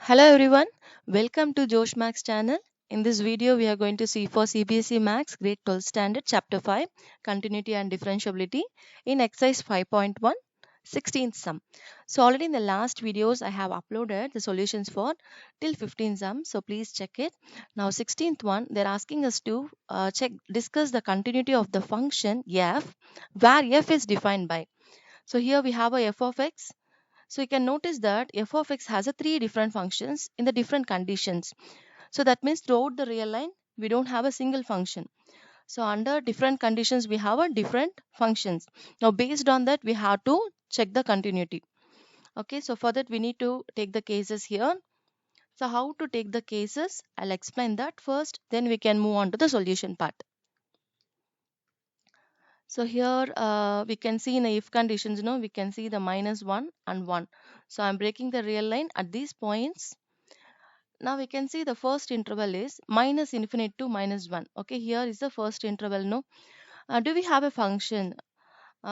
Hello everyone, welcome to Josh Max channel. In this video, we are going to see for CBSE Maths Grade 12 Standard Chapter 5 Continuity and Differentiability in Exercise 5.1 16th sum. So already in the last videos, I have uploaded the solutions for till 15th sum. So please check it. Now 16th one, they're asking us to discuss the continuity of the function f where f is defined by. So here we have a f of x. So you can notice that f of x has a three different functions in the different conditions. So that means throughout the real line, we don't have a single function. So under different conditions, we have a different functions. Now based on that, we have to check the continuity. Okay, so for that, we need to take the cases here. So how to take the cases? I'll explain that first, then we can move on to the solution part. So here we can see in the if conditions, we can see the -1 and 1. So I'm breaking the real line at these points. Now we can see the first interval is minus infinite to -1. Okay, here is the first interval. No, do we have a function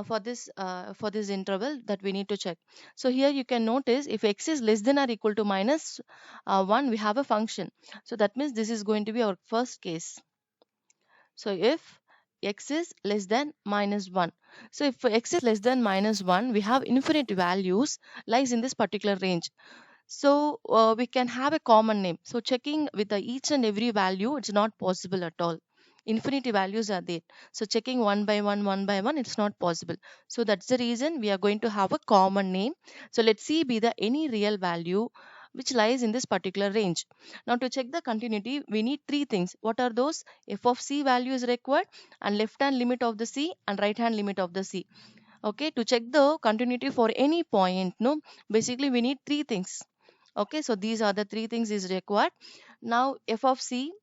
for this interval that we need to check? So here you can notice if x is less than or equal to -1, we have a function. So that means this is going to be our first case. So if x is less than -1, so if x is less than -1, we have infinite values lies in this particular range. So we can have a common name. So checking with the each and every value, it's not possible at all. Infinity values are there. So checking one by one, it's not possible. So that's the reason we are going to have a common name. So let's see be the any real value which lies in this particular range. Now to check the continuity, we need three things. What are those? F of c value is required and left hand limit of the c and right hand limit of the c. Okay, to check the continuity for any point, no, basically we need three things. Okay, so these are the three things is required. Now f of c,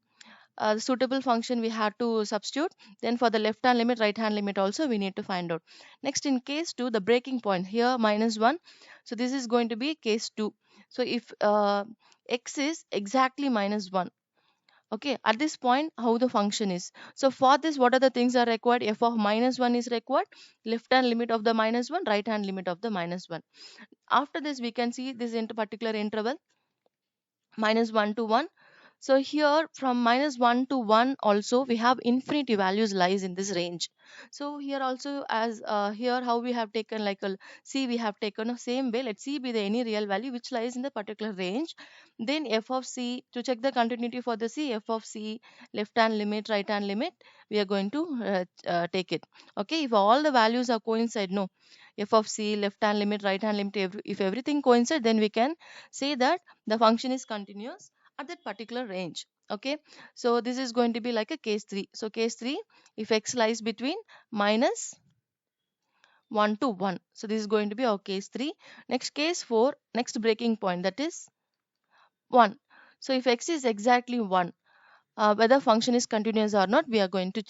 the suitable function we have to substitute. Then for the left hand limit, right hand limit also we need to find out. Next, in case 2, the breaking point here -1. So this is going to be case 2. So if x is exactly -1, okay, at this point how the function is. So for this, what are the things are required? F of -1 is required, left hand limit of the -1, right hand limit of the -1. After this, we can see this into particular interval -1 to 1. So here from -1 to 1 also we have infinity values lies in this range. So here also as here how we have taken like a c, we have taken the same way. Let's see be the any real value which lies in the particular range. Then f of c, to check the continuity for the c, f of c, left hand limit, right hand limit, we are going to take it. Okay, if all the values are coincide, no, f of c, left hand limit, right hand limit, if everything coincide, then we can say that the function is continuous at that particular range. Okay, so this is going to be like a case 3. So case 3, if x lies between -1 to 1, so this is going to be our case 3. Next, case 4, next breaking point, that is 1. So if x is exactly 1, whether function is continuous or not, we are going to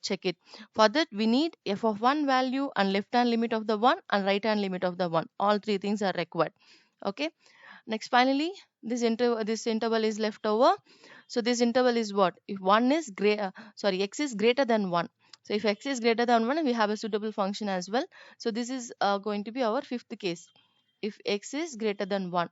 check it. For that, we need f of 1 value and left hand limit of the 1 and right hand limit of the 1. All three things are required. Okay, next, finally, this interval is left over. So this interval is what? If x is greater than 1. So if x is greater than 1, we have a suitable function as well. So this is going to be our fifth case. If x is greater than 1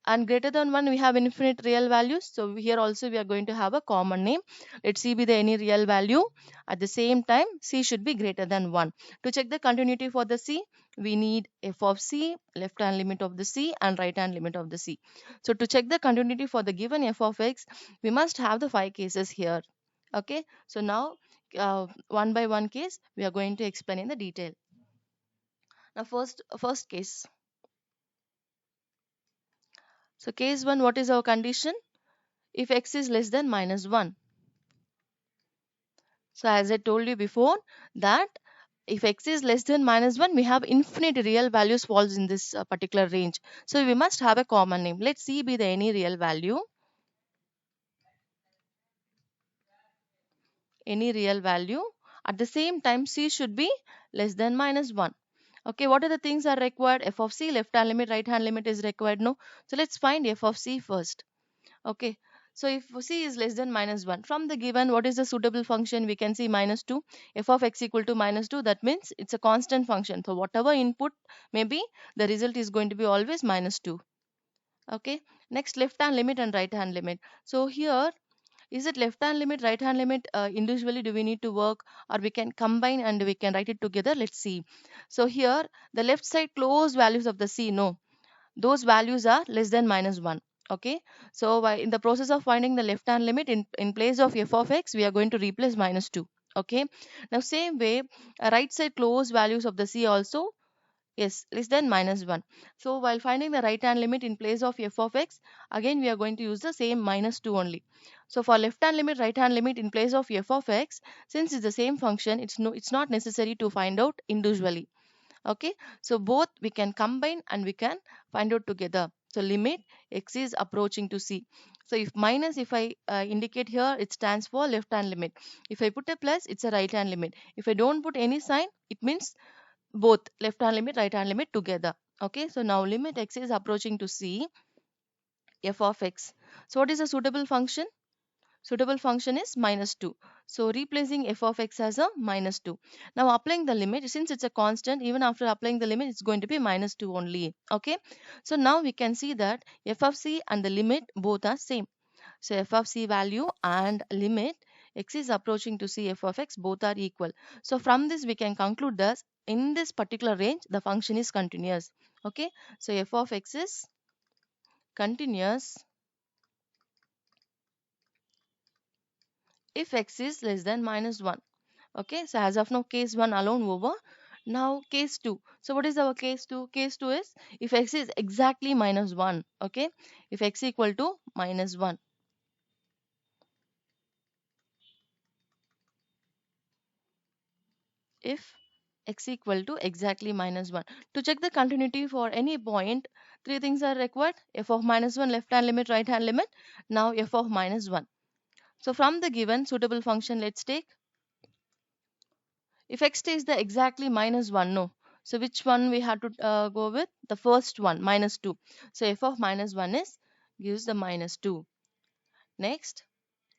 and greater than 1, we have infinite real values. So here also we are going to have a common name. Let c be the any real value. At the same time, c should be greater than 1. To check the continuity for the c, we need f of c, left hand limit of the c and right hand limit of the c. So to check the continuity for the given f of x, we must have the 5 cases here. Okay, so now one by one case we are going to explain in the detail. Now first case. So case 1, what is our condition? If x is less than -1. So as I told you before that if x is less than -1, we have infinite real values falls in this particular range. So we must have a common name. Let c be the any real value. Any real value. At the same time, c should be less than -1. Okay, what are the things are required? F of c, left hand limit, right hand limit is required. No. So let's find f of c first. Okay, so if c is less than -1, from the given what is the suitable function, we can see -2. F of x equal to -2, that means it's a constant function. So whatever input maybe, the result is going to be always -2. Okay. Next, left hand limit and right hand limit. So here, is it left hand limit, right hand limit individually do we need to work, or we can combine and we can write it together? Let's see. So here, the left side closed values of the C, no, those values are less than minus 1. Okay. So in the process of finding the left hand limit, in place of f of x, we are going to replace minus 2. Okay. Now same way, right side closed values of the C also, yes, less than minus 1. So while finding the right hand limit in place of f of x, again we are going to use the same minus 2 only. So for left hand limit, right hand limit in place of f of x, since it's the same function, it's not necessary to find out individually. Okay. So both we can combine and we can find out together. So limit x is approaching to C. So if minus, if I indicate here, it stands for left hand limit. If I put a plus, it's a right hand limit. If I don't put any sign, it means both left hand limit, right hand limit together. Okay. So now limit x is approaching to C, f of x. So what is a suitable function? Suitable function is minus 2. So replacing f of x as a minus 2. Now applying the limit, since it's a constant, even after applying the limit, it's going to be minus 2 only. Okay. So now we can see that f of c and the limit both are same. So f of c value and limit x is approaching to c f of x both are equal. So from this we can conclude that in this particular range the function is continuous. Okay. So f of x is continuous if x is less than minus 1. Okay, so as of now case 1 alone over. Now case 2. So what is our case 2? Case 2 is if x is exactly minus 1. Okay, if x equal to minus 1. If x equal to exactly minus 1. To check the continuity for any point, three things are required: f of minus 1, left hand limit, right hand limit. Now f of minus 1. So from the given suitable function, let's take, if x is the exactly minus 1, no. So which one we have to go with? The first one, minus 2. So f of minus 1 is gives the minus 2. Next,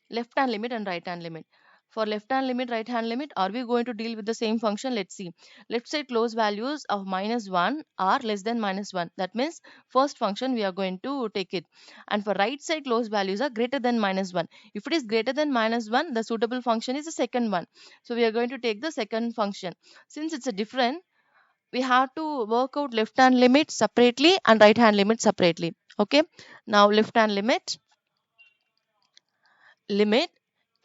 left hand limit and right hand limit. For left hand limit, right hand limit, are we going to deal with the same function? Let's see. Left side close values of minus 1 are less than minus 1. That means first function we are going to take it. And for right side close values are greater than minus 1. If it is greater than minus 1, the suitable function is the second one. So we are going to take the second function. Since it's a different, we have to work out left hand limit separately and right hand limit separately. Okay. Now left hand limit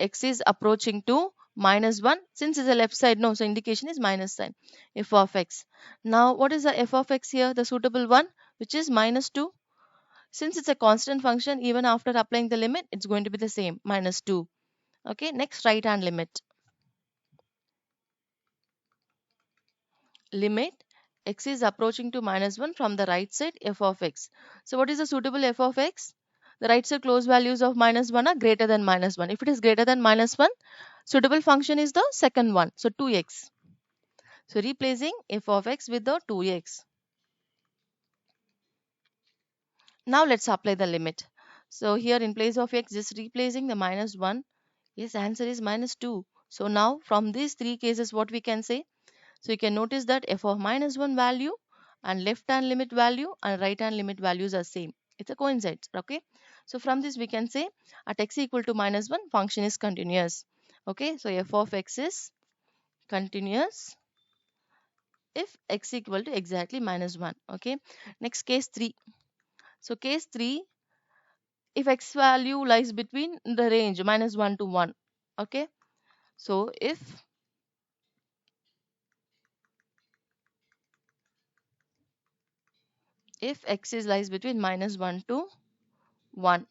x is approaching to minus 1, since it's a left side, no, so indication is minus sign, f of x. Now what is the f of x here? The suitable one, which is minus 2. Since it's a constant function, even after applying the limit, it's going to be the same, minus 2. Okay. Next, right hand limit x is approaching to minus 1 from the right side, f of x. So what is the suitable f of x? The right side close values of minus 1 are greater than minus 1. If it is greater than minus 1, suitable function is the second one, so 2x. So replacing f of x with the 2x. Now let's apply the limit. So here in place of x, just replacing the minus 1. Yes, answer is minus 2. So now from these three cases, what we can say? So you can notice that f of minus 1 value and left hand limit value and right hand limit values are same. It's a coincidence. Okay. So from this we can say at x equal to minus 1, function is continuous. Okay. So f of x is continuous if x equal to exactly minus 1. Okay. Next, case 3. So case 3, if x value lies between the range minus 1 to 1. Okay. So if x is lies between minus 1 to 1.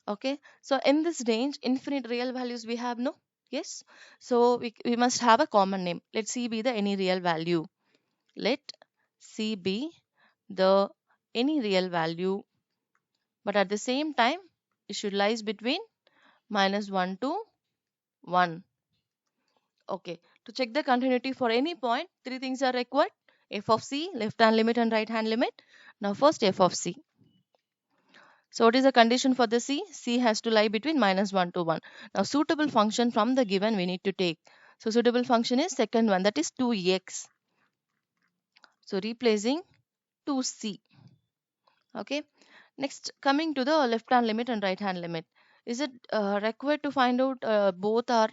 Okay. So in this range, infinite real values we have, no? Yes. So we must have a common name. Let C be the any real value. Let C be the any real value, but at the same time it should lies between minus 1 to 1. Okay. To check the continuity for any point, three things are required: f of c, left hand limit and right hand limit. Now first f of c. So what is the condition for the c? C has to lie between minus 1 to 1. Now suitable function from the given we need to take. So suitable function is second one, that is 2x. So replacing 2c. Okay. Next, coming to the left hand limit and right hand limit. Is it required to find out both are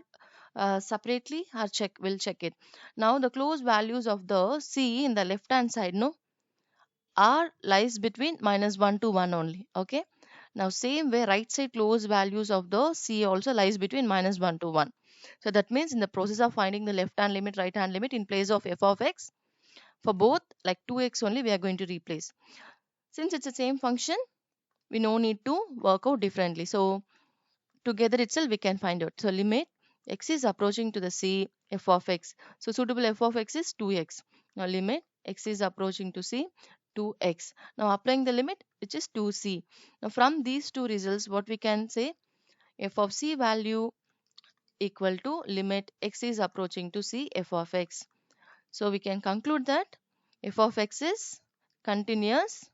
separately, or we'll check it. Now the closed values of the C in the left hand side, no, R lies between -1 to 1 only. Okay. Now same way right side closed values of the C also lies between -1 to 1. So that means in the process of finding the left hand limit, right hand limit in place of f of x, for both like 2x only we are going to replace. Since it's the same function, we no need to work out differently. So together itself we can find out. So limit x is approaching to the C f of x. So suitable f of x is 2x. Now limit x is approaching to C 2x. Now applying the limit which is 2c. Now from these two results what we can say, f of c value equal to limit x is approaching to C f of x. So we can conclude that f of x is continuous.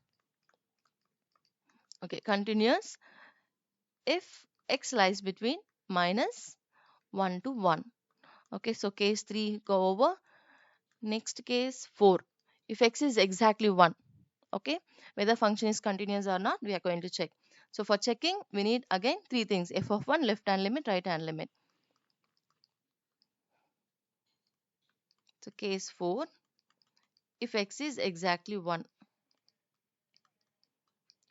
Okay, continuous if x lies between -1 to 1. Okay, so case 3 go over. Next case 4. If x is exactly 1. Okay, whether function is continuous or not, we are going to check. So for checking, we need again three things: f of 1, left hand limit, right hand limit. So case 4. If x is exactly 1.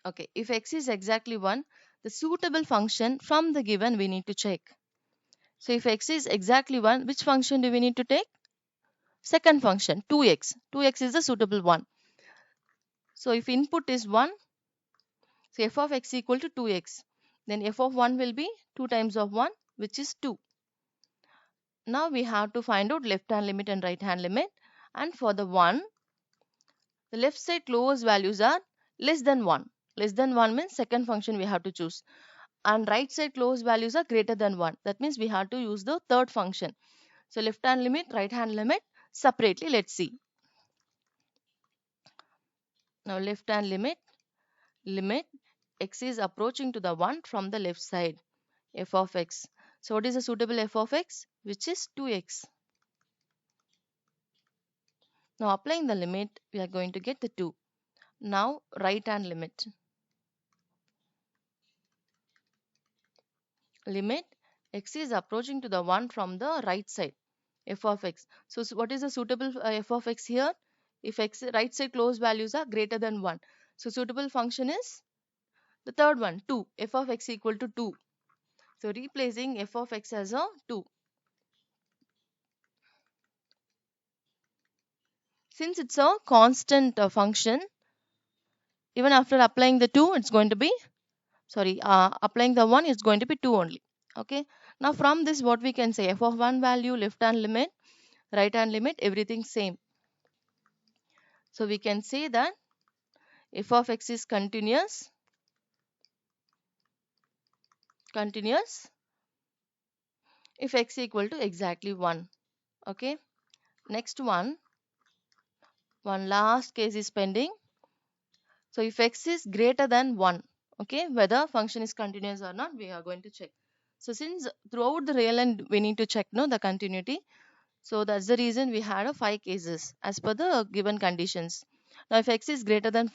Okay, if x is exactly 1, the suitable function from the given we need to check. So if x is exactly 1, which function do we need to take? Second function, 2x. 2x is the suitable one. So if input is 1, so f of x equal to 2x. Then f of 1 will be 2 times of 1, which is 2. Now we have to find out left hand limit and right hand limit. And for the 1, the left side closed values are less than 1. Less than 1 means second function we have to choose. And right side closed values are greater than 1. That means we have to use the third function. So left hand limit, right hand limit separately. Let's see. Now left hand limit x is approaching to the 1 from the left side, f of x. So what is a suitable f of x? Which is 2x. Now applying the limit, we are going to get the 2. Now right hand limit. Limit x is approaching to the 1 from the right side, f of x. So what is the suitable f of x here? If x right side closed values are greater than 1. So suitable function is the third one, 2. F of x equal to 2. So replacing f of x as a 2. Since it's a constant function, even after applying the 2, it's going to be, applying the 1, it's going to be 2 only. Okay. Now from this what we can say, f of 1 value, left hand limit, right hand limit, everything same. So we can say that f of x is continuous if x equal to exactly 1. Okay. Next one last case is pending. So if x is greater than 1, okay, whether function is continuous or not, we are going to check. So since throughout the real and we need to check the continuity. So that's the reason we had 5 cases as per the given conditions. Now if x is greater than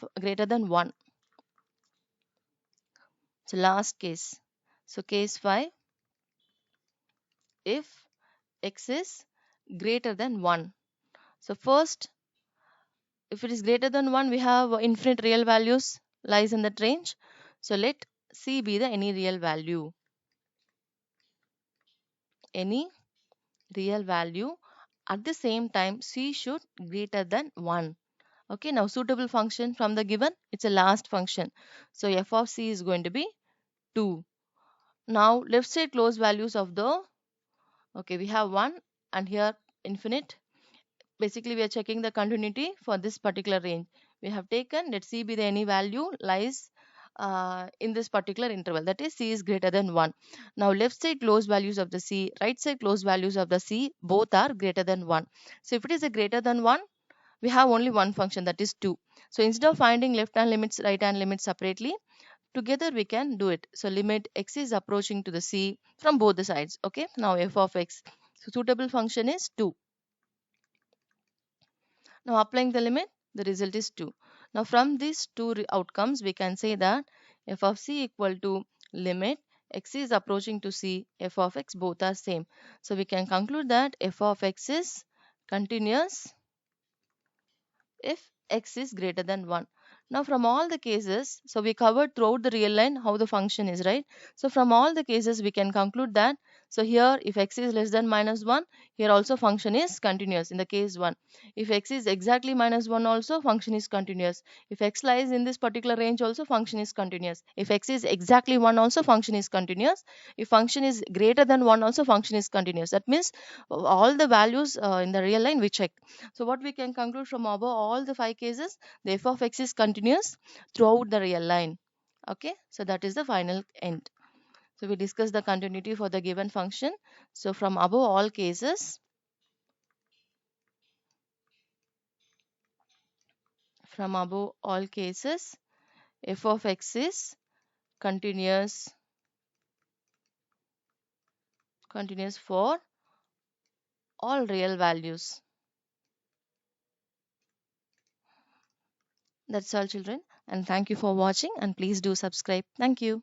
1, so last case. So case 5, if x is greater than 1. So first, if it is greater than 1, we have infinite real values lies in that range. So let C be the any real value. Any real value. At the same time, C should greater than 1. Okay, now suitable function from the given, it's a last function. So f of C is going to be 2. Now left side closed values of the, okay, we have 1 and here infinite. Basically we are checking the continuity for this particular range. We have taken, let C be the any value lies in this particular interval, that is C is greater than 1. Now left side closed values of the C, right side closed values of the C, both are greater than 1. So if it is a greater than 1, we have only one function, that is 2. So instead of finding left hand limits, right hand limits separately, together we can do it. So limit x is approaching to the C from both the sides. Okay, now f of x. So suitable function is 2. Now applying the limit, the result is 2. Now from these two outcomes, we can say that f of c equal to limit x is approaching to c, f of x both are same. So we can conclude that f of x is continuous if x is greater than 1. Now from all the cases, so we covered throughout the real line how the function is, right? So from all the cases we can conclude that, so here if x is less than minus 1, here also function is continuous in the case 1. If x is exactly minus 1 also function is continuous. If x lies in this particular range also function is continuous. If x is exactly 1 also function is continuous. If function is greater than 1 also function is continuous. That means all the values in the real line we check. So what we can conclude from above all the 5 cases, the f of x is continuous throughout the real line. Okay, so that is the final end. So we discuss the continuity for the given function. So from above all cases, f of x is continuous for all real values. That's all, children, and thank you for watching, and please do subscribe. Thank you.